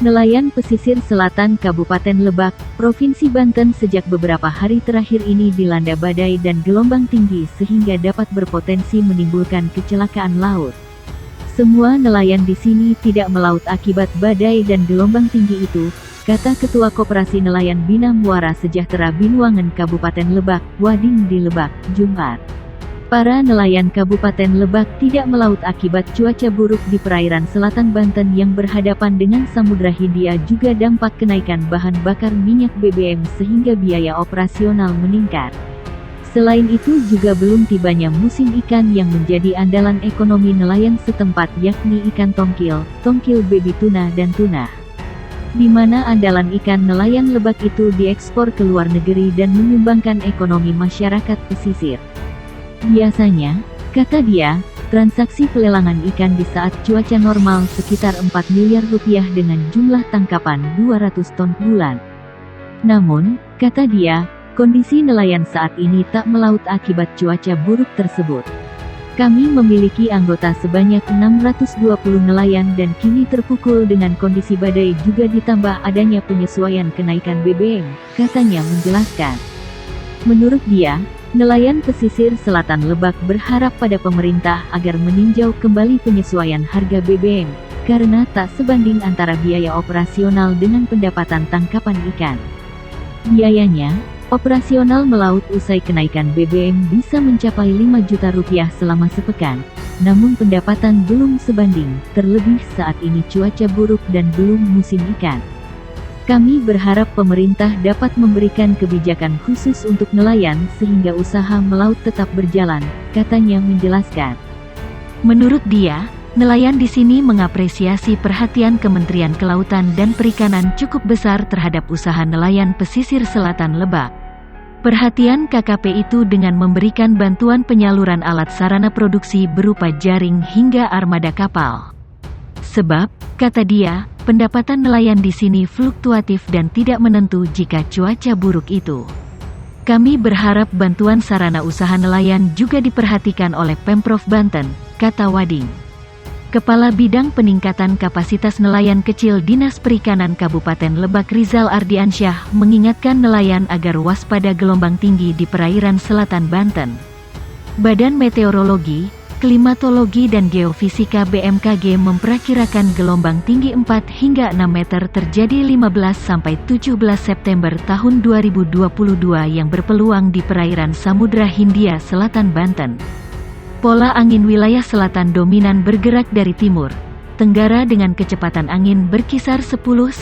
Nelayan pesisir selatan Kabupaten Lebak, Provinsi Banten sejak beberapa hari terakhir ini dilanda badai dan gelombang tinggi sehingga dapat berpotensi menimbulkan kecelakaan laut. Semua nelayan di sini tidak melaut akibat badai dan gelombang tinggi itu, kata Ketua Koperasi Nelayan Bina Muara Sejahtera Binuangan Kabupaten Lebak, Wading di Lebak, Jumat. Para nelayan Kabupaten Lebak tidak melaut akibat cuaca buruk di perairan selatan Banten yang berhadapan dengan Samudra Hindia juga dampak kenaikan bahan bakar minyak BBM sehingga biaya operasional meningkat. Selain itu juga belum tibanya musim ikan yang menjadi andalan ekonomi nelayan setempat yakni ikan tongkil, tongkil baby tuna dan tuna. Di mana andalan ikan nelayan Lebak itu diekspor ke luar negeri dan menyumbangkan ekonomi masyarakat pesisir. Biasanya, kata dia, transaksi pelelangan ikan di saat cuaca normal sekitar 4 miliar rupiah dengan jumlah tangkapan 200 ton bulan. Namun, kata dia, kondisi nelayan saat ini tak melaut akibat cuaca buruk tersebut. Kami memiliki anggota sebanyak 620 nelayan dan kini terpukul dengan kondisi badai juga ditambah adanya penyesuaian kenaikan BBM, katanya menjelaskan. Menurut dia, nelayan pesisir selatan Lebak berharap pada pemerintah agar meninjau kembali penyesuaian harga BBM, karena tak sebanding antara biaya operasional dengan pendapatan tangkapan ikan. Biayanya, operasional melaut usai kenaikan BBM bisa mencapai 5 juta rupiah selama sepekan, namun pendapatan belum sebanding, terlebih saat ini cuaca buruk dan belum musim ikan. Kami berharap pemerintah dapat memberikan kebijakan khusus untuk nelayan sehingga usaha melaut tetap berjalan, katanya menjelaskan. Menurut dia, nelayan di sini mengapresiasi perhatian Kementerian Kelautan dan Perikanan cukup besar terhadap usaha nelayan pesisir selatan Lebak. Perhatian KKP itu dengan memberikan bantuan penyaluran alat sarana produksi berupa jaring hingga armada kapal. Sebab, kata dia, pendapatan nelayan di sini fluktuatif dan tidak menentu jika cuaca buruk itu. Kami berharap bantuan sarana usaha nelayan juga diperhatikan oleh Pemprov Banten, kata Wading. Kepala Bidang Peningkatan Kapasitas Nelayan Kecil Dinas Perikanan Kabupaten Lebak Rizal Ardiansyah mengingatkan nelayan agar waspada gelombang tinggi di perairan selatan Banten. Badan Meteorologi, Klimatologi dan Geofisika BMKG memperkirakan gelombang tinggi 4 hingga 6 meter terjadi 15-17 September tahun 2022 yang berpeluang di perairan Samudra Hindia Selatan Banten. Pola angin wilayah selatan dominan bergerak dari timur, tenggara dengan kecepatan angin berkisar 10-25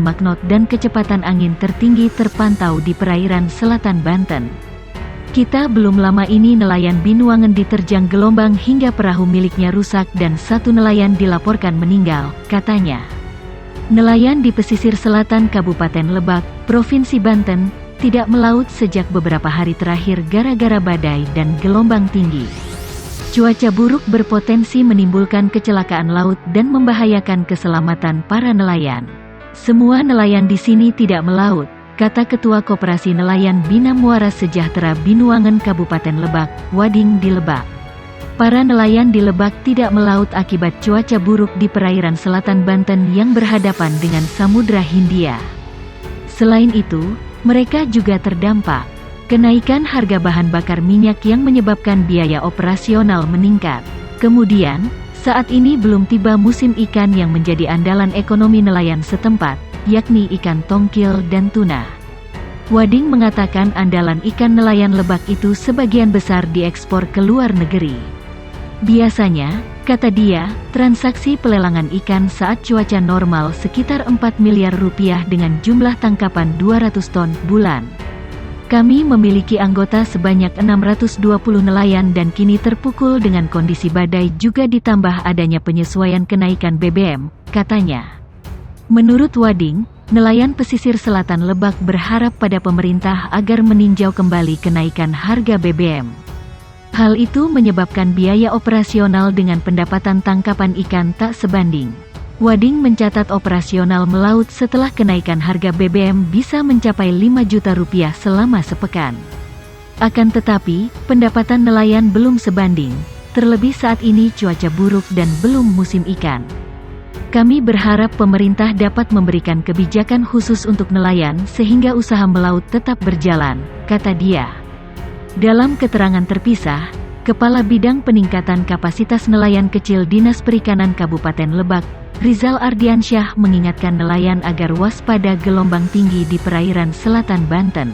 knot dan kecepatan angin tertinggi terpantau di perairan selatan Banten. Kita belum lama ini nelayan Binuangan diterjang gelombang hingga perahu miliknya rusak dan satu nelayan dilaporkan meninggal, katanya. Nelayan di pesisir selatan Kabupaten Lebak, Provinsi Banten, tidak melaut sejak beberapa hari terakhir gara-gara badai dan gelombang tinggi. Cuaca buruk berpotensi menimbulkan kecelakaan laut dan membahayakan keselamatan para nelayan. Semua nelayan di sini tidak melaut, kata Ketua Koperasi Nelayan Bina Muara Sejahtera Binuangan Kabupaten Lebak, Wading di Lebak. Para nelayan di Lebak tidak melaut akibat cuaca buruk di perairan selatan Banten yang berhadapan dengan Samudra Hindia. Selain itu, mereka juga terdampak kenaikan harga bahan bakar minyak yang menyebabkan biaya operasional meningkat. Kemudian, saat ini belum tiba musim ikan yang menjadi andalan ekonomi nelayan setempat, yakni ikan tongkil dan tuna. Wading mengatakan andalan ikan nelayan Lebak itu sebagian besar diekspor ke luar negeri. Biasanya, kata dia, transaksi pelelangan ikan saat cuaca normal sekitar 4 miliar rupiah dengan jumlah tangkapan 200 ton bulan. Kami memiliki anggota sebanyak 620 nelayan dan kini terpukul dengan kondisi badai juga ditambah adanya penyesuaian kenaikan BBM, katanya. Menurut Wading, nelayan pesisir selatan Lebak berharap pada pemerintah agar meninjau kembali kenaikan harga BBM. Hal itu menyebabkan biaya operasional dengan pendapatan tangkapan ikan tak sebanding. Wading mencatat operasional melaut setelah kenaikan harga BBM bisa mencapai 5 juta rupiah selama sepekan. Akan tetapi, pendapatan nelayan belum sebanding, terlebih saat ini cuaca buruk dan belum musim ikan. Kami berharap pemerintah dapat memberikan kebijakan khusus untuk nelayan sehingga usaha melaut tetap berjalan, kata dia. Dalam keterangan terpisah, Kepala Bidang Peningkatan Kapasitas Nelayan Kecil Dinas Perikanan Kabupaten Lebak, Rizal Ardiansyah mengingatkan nelayan agar waspada gelombang tinggi di perairan selatan Banten.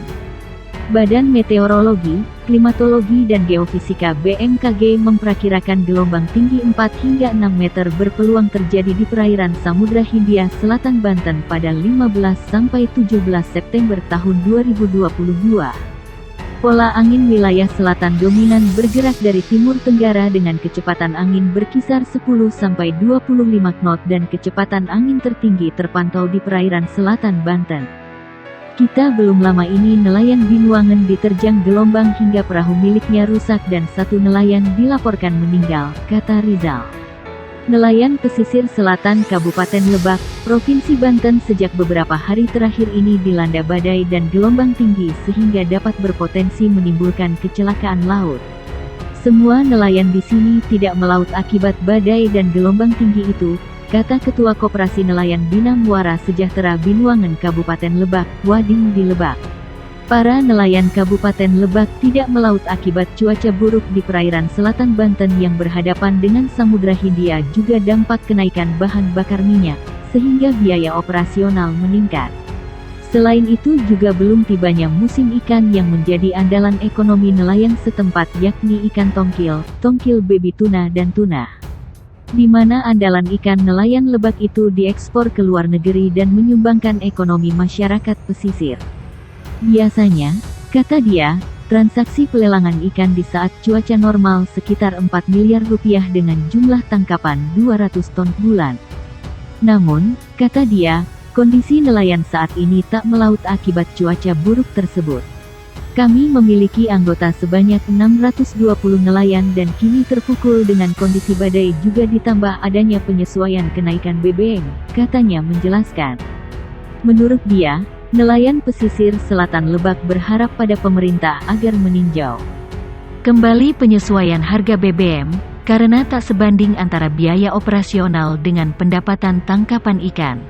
Badan Meteorologi, Klimatologi dan Geofisika BMKG memperkirakan gelombang tinggi 4 hingga 6 meter berpeluang terjadi di perairan Samudra Hindia Selatan Banten pada 15 sampai 17 September tahun 2022. Pola angin wilayah selatan dominan bergerak dari timur tenggara dengan kecepatan angin berkisar 10 sampai 25 knot dan kecepatan angin tertinggi terpantau di perairan selatan Banten. Kita belum lama ini nelayan Binuangen diterjang gelombang hingga perahu miliknya rusak dan satu nelayan dilaporkan meninggal, kata Rizal. Nelayan pesisir selatan Kabupaten Lebak, Provinsi Banten sejak beberapa hari terakhir ini dilanda badai dan gelombang tinggi sehingga dapat berpotensi menimbulkan kecelakaan laut. Semua nelayan di sini tidak melaut akibat badai dan gelombang tinggi itu, kata Ketua Koperasi Nelayan Bina Muara Sejahtera Binuangen Kabupaten Lebak, Wading di Lebak. Para nelayan Kabupaten Lebak tidak melaut akibat cuaca buruk di perairan selatan Banten yang berhadapan dengan Samudra Hindia juga dampak kenaikan bahan bakar minyak, sehingga biaya operasional meningkat. Selain itu juga belum tibanya musim ikan yang menjadi andalan ekonomi nelayan setempat yakni ikan tongkil baby tuna dan tuna. Di mana andalan ikan nelayan Lebak itu diekspor ke luar negeri dan menyumbangkan ekonomi masyarakat pesisir. Biasanya, kata dia, transaksi pelelangan ikan di saat cuaca normal sekitar 4 miliar rupiah dengan jumlah tangkapan 200 ton bulan. Namun, kata dia, kondisi nelayan saat ini tak melaut akibat cuaca buruk tersebut. Kami memiliki anggota sebanyak 620 nelayan dan kini terpukul dengan kondisi badai juga ditambah adanya penyesuaian kenaikan BBM, katanya menjelaskan. Menurut dia, nelayan pesisir selatan Lebak berharap pada pemerintah agar meninjau kembali penyesuaian harga BBM, karena tak sebanding antara biaya operasional dengan pendapatan tangkapan ikan.